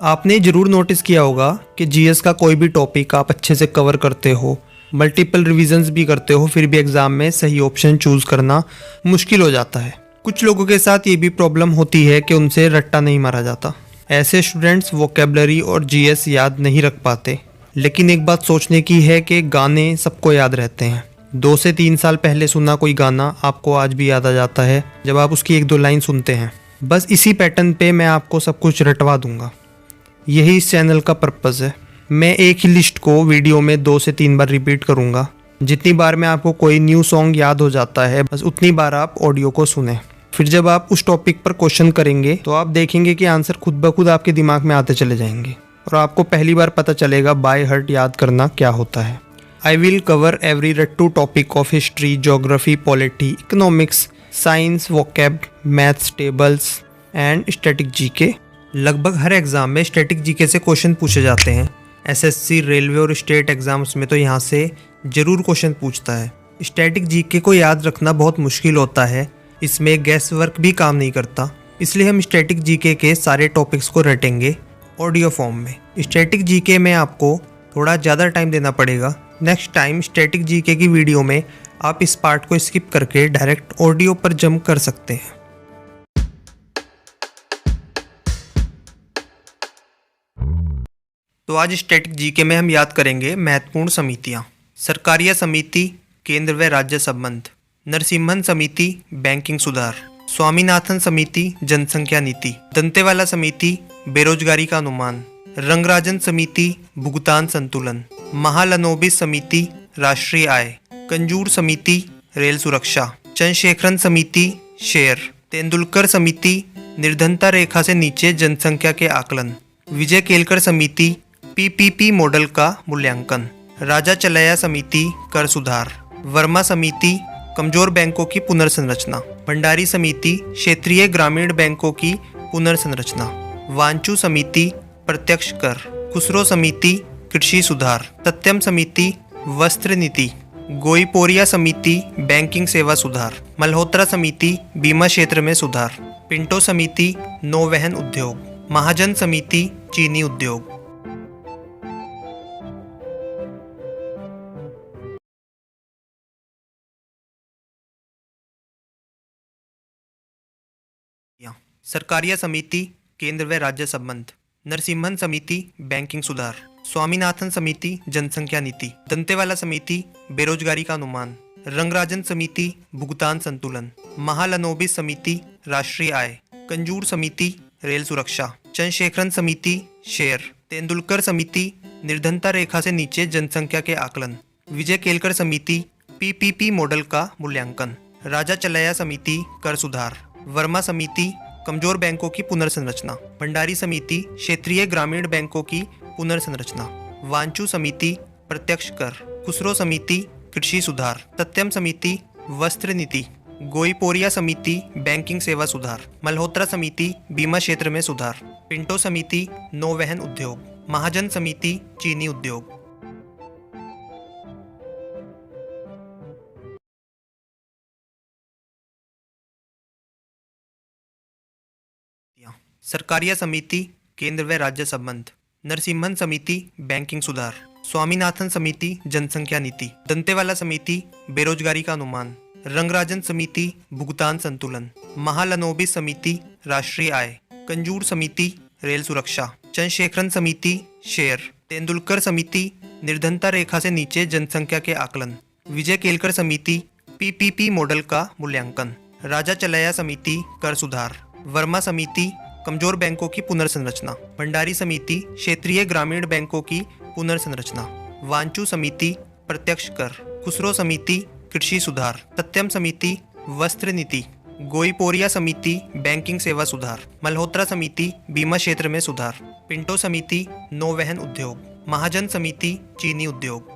आपने ज़रूर नोटिस किया होगा कि जीएस का कोई भी टॉपिक आप अच्छे से कवर करते हो, मल्टीपल रिविजन्स भी करते हो, फिर भी एग्ज़ाम में सही ऑप्शन चूज़ करना मुश्किल हो जाता है। कुछ लोगों के साथ ये भी प्रॉब्लम होती है कि उनसे रट्टा नहीं मारा जाता। ऐसे स्टूडेंट्स वोकेबलरी और जीएस याद नहीं रख पाते। लेकिन एक बात सोचने की है कि गाने सबको याद रहते हैं। 2 से 3 साल पहले सुना कोई गाना आपको आज भी याद आ जाता है जब आप उसकी 1-2 लाइन सुनते हैं। बस इसी पैटर्न पे मैं आपको सब कुछ रटवा दूंगा। यही इस चैनल का पर्पज़ है। मैं एक ही लिस्ट को वीडियो में 2 से 3 बार रिपीट करूंगा। जितनी बार में आपको कोई न्यू सॉन्ग याद हो जाता है, बस उतनी बार आप ऑडियो को सुने। फिर जब आप उस टॉपिक पर क्वेश्चन करेंगे तो आप देखेंगे कि आंसर खुद ब खुद आपके दिमाग में आते चले जाएंगे और आपको पहली बार पता चलेगा बाय हार्ट याद करना क्या होता है। आई विल कवर एवरी रट्टू topic of history, geography, polity, economics, science, vocab, maths, tables and static GK. लगभग हर एग्ज़ाम में स्टैटिक जीके से क्वेश्चन पूछे जाते हैं। एसएससी, रेलवे और स्टेट एग्ज़ाम्स में तो यहाँ से ज़रूर क्वेश्चन पूछता है। स्टैटिक जीके को याद रखना बहुत मुश्किल होता है। इसमें गैस वर्क भी काम नहीं करता। इसलिए हम स्टैटिक जीके के सारे टॉपिक्स को रटेंगे ऑडियो फॉर्म में। स्टैटिक जीके में आपको थोड़ा ज़्यादा टाइम देना पड़ेगा। नेक्स्ट टाइम स्टैटिक जीके की वीडियो में आप इस पार्ट को स्किप करके डायरेक्ट ऑडियो पर जंप कर सकते हैं। तो आज स्टैटिक जीके में हम याद करेंगे महत्वपूर्ण समितियां। सरकारिया समिति, केंद्र व राज्य संबंध। नरसिम्हन समिति, बैंकिंग सुधार। स्वामीनाथन समिति, जनसंख्या नीति। दंतेवाला समिति, बेरोजगारी का अनुमान। रंगराजन समिति, भुगतान संतुलन। महालनोबिस समिति, राष्ट्रीय आय। कंजूर समिति, रेल सुरक्षा। चंद्रशेखरन समिति, शेयर। तेंदुलकर समिति, निर्धनता रेखा से नीचे जनसंख्या के आकलन। विजय केलकर समिति, पीपीपी मॉडल का मूल्यांकन। राजा चलैया समिति, कर सुधार। वर्मा समिति, कमजोर बैंकों की पुनर्संरचना। भंडारी समिति, क्षेत्रीय ग्रामीण बैंकों की पुनर्संरचना। वांचू समिति, प्रत्यक्ष कर। खुसरो समिति, कृषि सुधार। तत्यम समिति, वस्त्र नीति। गोईपोरिया समिति, बैंकिंग सेवा सुधार। मल्होत्रा समिति, बीमा क्षेत्र में सुधार। पिंटो समिति, नौवहन उद्योग। महाजन समिति, चीनी उद्योग। सरकारिया समिति, केंद्र व राज्य संबंध। नरसिम्हन समिति, बैंकिंग सुधार। स्वामीनाथन समिति, जनसंख्या नीति। दंतेवाला समिति, बेरोजगारी का अनुमान। रंगराजन समिति, भुगतान संतुलन। महालनोबिस समिति, राष्ट्रीय आय। कंजूर समिति, रेल सुरक्षा। चंद्रशेखरन समिति, शेयर। तेंदुलकर समिति, निर्धनता रेखा से नीचे जनसंख्या के आकलन। विजय केलकर समिति, पीपीपी मॉडल का मूल्यांकन। राजा चलैया समिति, कर सुधार। वर्मा समिति, कमजोर बैंकों की पुनर्संरचना। भंडारी समिति, क्षेत्रीय ग्रामीण बैंकों की पुनर्संरचना। वांचू समिति, प्रत्यक्ष कर। खुसरो समिति, कृषि सुधार। तत्यम समिति, वस्त्र नीति। गोईपोरिया समिति, बैंकिंग सेवा सुधार। मल्होत्रा समिति, बीमा क्षेत्र में सुधार। पिंटो समिति, नौवहन उद्योग। महाजन समिति, चीनी उद्योग। सरकारिया समिति, केंद्र व राज्य संबंध। नरसिम्हन समिति, बैंकिंग सुधार। स्वामीनाथन समिति, जनसंख्या नीति। दंतेवाला समिति, बेरोजगारी का अनुमान। रंगराजन समिति, भुगतान संतुलन। महालनोबिस समिति, राष्ट्रीय आय। कंजूर समिति, रेल सुरक्षा। चंद्रशेखरन समिति, शेयर। तेंदुलकर समिति, निर्धनता रेखा से नीचे जनसंख्या के आकलन। विजय केलकर समिति, पीपीपी मॉडल का मूल्यांकन। राजा चलैया समिति, कर सुधार। वर्मा समिति, कमजोर बैंकों की पुनर्संरचना। भंडारी समिति, क्षेत्रीय ग्रामीण बैंकों की पुनर्संरचना। वांचू समिति, प्रत्यक्ष कर। खुसरो समिति, कृषि सुधार। तत्यम समिति, वस्त्र नीति। गोईपोरिया समिति, बैंकिंग सेवा सुधार। मल्होत्रा समिति, बीमा क्षेत्र में सुधार। पिंटो समिति, नौवहन उद्योग। महाजन समिति, चीनी उद्योग।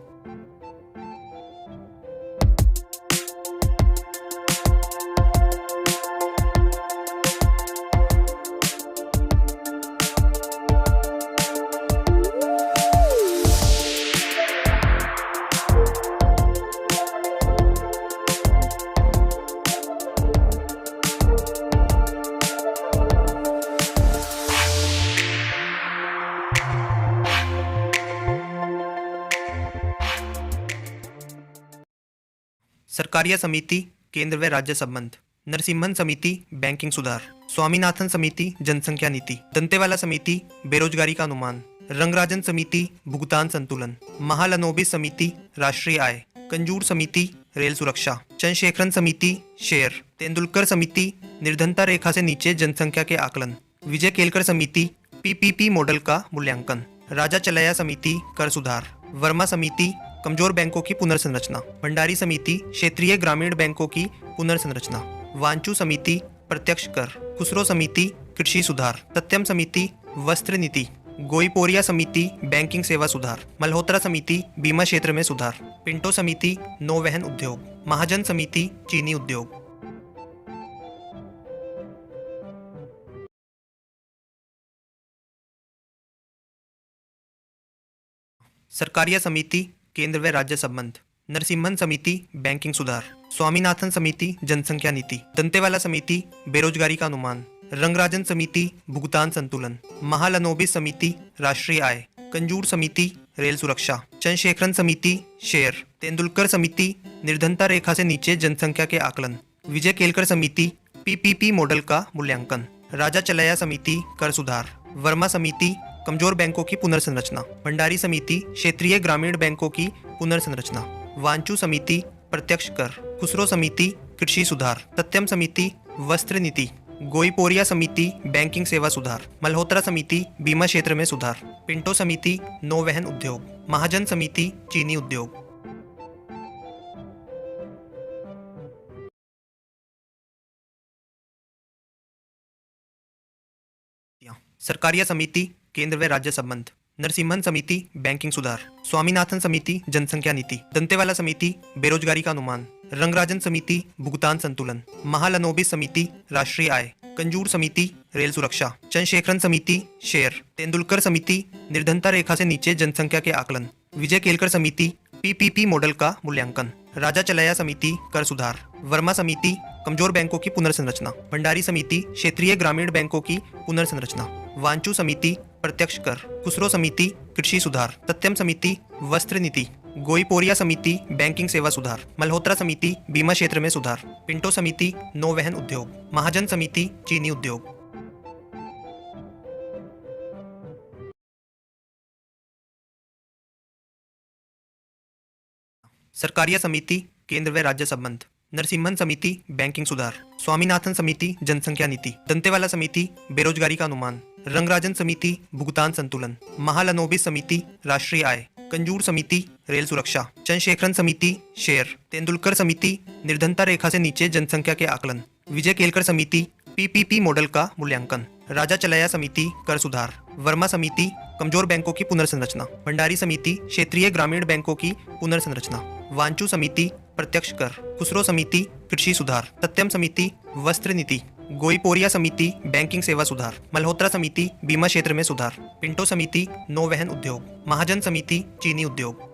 सरकारिया समिति केंद्र व राज्य संबंध, नरसिम्हन समिति बैंकिंग सुधार, स्वामीनाथन समिति जनसंख्या नीति, दंतेवाला समिति बेरोजगारी का अनुमान, रंगराजन समिति भुगतान संतुलन, महालनोबिस समिति राष्ट्रीय आय, कंजूर समिति रेल सुरक्षा, चंद्रशेखरन समिति शेयर, तेंदुलकर समिति निर्धनता रेखा से नीचे जनसंख्या के आकलन, विजय केलकर समिति पीपीपी मॉडल का मूल्यांकन, राजा चलैया समिति कर सुधार, वर्मा समिति कमजोर बैंकों की पुनर्संरचना, भंडारी समिति क्षेत्रीय ग्रामीण बैंकों की पुनर्संरचना, वांचू समिति प्रत्यक्ष कर, खुसरो समिति कृषि सुधार, सत्यम समिति वस्त्र नीति, गोईपोरिया समिति बैंकिंग सेवा सुधार, मल्होत्रा समिति बीमा क्षेत्र में सुधार, पिंटो समिति नौवहन उद्योग, महाजन समिति चीनी उद्योग। सरकारिया समिति केंद्र व राज्य संबंध, नरसिम्हन समिति बैंकिंग सुधार, स्वामीनाथन समिति जनसंख्या नीति, दंतेवाला समिति बेरोजगारी का अनुमान, रंगराजन समिति भुगतान संतुलन, महालनोबिस समिति राष्ट्रीय आय, कंजूर समिति रेल सुरक्षा, चंद्रशेखरन समिति शेयर, तेंदुलकर समिति निर्धनता रेखा से नीचे जनसंख्या के आकलन, विजय केलकर समिति पीपीपी मॉडल का मूल्यांकन, राजा चलैया समिति कर सुधार, वर्मा समिति कमजोर बैंकों की पुनर्संरचना, भंडारी समिति क्षेत्रीय ग्रामीण बैंकों की पुनर्संरचना, वांचू समिति प्रत्यक्ष कर, खुसरो समिति कृषि सुधार, सत्यम समिति वस्त्र नीति, गोईपोरिया समिति बैंकिंग सेवा सुधार, मल्होत्रा समिति बीमा क्षेत्र में सुधार, पिंटो समिति नौवहन उद्योग, महाजन समिति चीनी उद्योग। सरकारिया समिति केंद्र व राज्य संबंध, नरसिम्हन समिति बैंकिंग सुधार, स्वामीनाथन समिति जनसंख्या नीति, दंतेवाला समिति बेरोजगारी का अनुमान, रंगराजन समिति भुगतान संतुलन, महालनोबिस समिति राष्ट्रीय आय, कंजूर समिति रेल सुरक्षा, चंद्रशेखरन समिति शेयर, तेंदुलकर समिति निर्धनता रेखा से नीचे जनसंख्या के आकलन, विजय केलकर समिति पीपीपी मॉडल का मूल्यांकन, राजा चलैया समिति कर सुधार, वर्मा समिति कमजोर बैंकों की पुनर्संरचना, भंडारी समिति क्षेत्रीय ग्रामीण बैंकों की पुनर्संरचना, वांचू समिति प्रत्यक्ष कर, खुसरो समिति कृषि सुधार, सत्यम समिति वस्त्र नीति, गोईपोरिया समिति बैंकिंग सेवा सुधार, मल्होत्रा समिति बीमा क्षेत्र में सुधार, पिंटो समिति नौवहन उद्योग, महाजन समिति चीनी उद्योग। सरकारिया समिति केंद्र व राज्य संबंध, नरसिम्हन समिति बैंकिंग सुधार, स्वामीनाथन समिति जनसंख्या नीति, दंतेवाला समिति बेरोजगारी का अनुमान, रंगराजन समिति भुगतान संतुलन, महालनोबिस समिति राष्ट्रीय आय, कंजूर समिति रेल सुरक्षा, चंद्रशेखरन समिति शेयर, तेंदुलकर समिति निर्धनता रेखा से नीचे जनसंख्या के आकलन, विजय केलकर समिति पीपीपी मॉडल का मूल्यांकन, राजा चलैया समिति कर सुधार, वर्मा समिति कमजोर बैंकों की पुनर्संरचना, भंडारी समिति क्षेत्रीय ग्रामीण बैंकों की पुनर्संरचना, वांचू समिति प्रत्यक्ष कर, खुसरो समिति कृषि सुधार, सत्यम समिति वस्त्र नीति, गोईपोरिया समिति बैंकिंग सेवा सुधार, मल्होत्रा समिति बीमा क्षेत्र में सुधार, पिंटो समिति नौवहन उद्योग, महाजन समिति चीनी उद्योग।